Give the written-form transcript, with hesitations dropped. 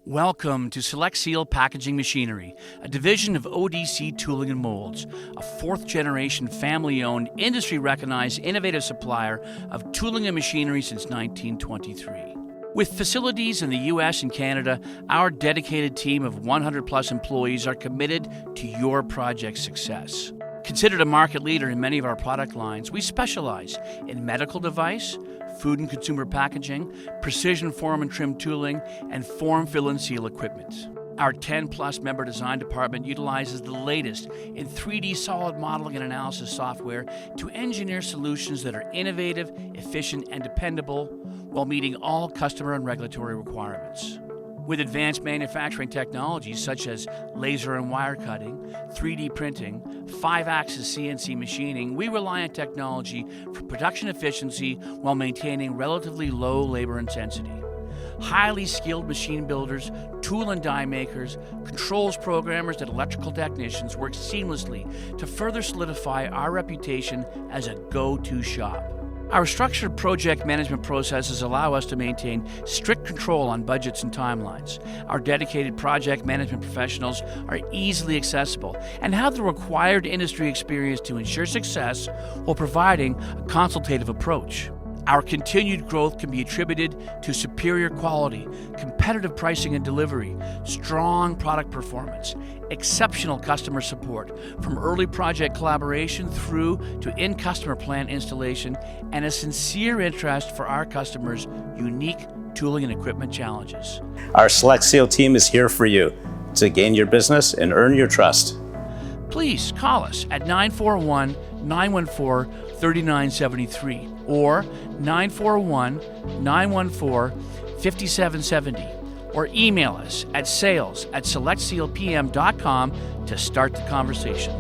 Welcome to SelectSeal Packaging Machinery, a division of ODC Tooling and Molds, a fourth-generation, family-owned, industry-recognized, innovative supplier of tooling and machinery since 1923. With facilities in the U.S. and Canada, our dedicated team of 100-plus employees are committed to your project's success. Considered a market leader in many of our product lines, we specialize in medical device, food and consumer packaging, precision form and trim tooling, and form, fill, and seal equipment. Our 10-plus member design department utilizes the latest in 3D solid modeling and analysis software to engineer solutions that are innovative, efficient, and dependable while meeting all customer and regulatory requirements. With advanced manufacturing technologies such as laser and wire cutting, 3D printing, 5-axis CNC machining, we rely on technology for production efficiency while maintaining relatively low labor intensity. Highly skilled machine builders, tool and die makers, controls programmers, and electrical technicians work seamlessly to further solidify our reputation as a go-to shop. Our structured project management processes allow us to maintain strict control on budgets and timelines. Our dedicated project management professionals are easily accessible and have the required industry experience to ensure success while providing a consultative approach. Our continued growth can be attributed to superior quality, competitive pricing and delivery, strong product performance, exceptional customer support, from early project collaboration through to in-customer plant installation, and a sincere interest for our customers' unique tooling and equipment challenges. Our SelectSeal team is here for you to gain your business and earn your trust. Please call us at 941-914-3973 or 941-914-5770, or email us at sales@selectsealpm.com to start the conversation.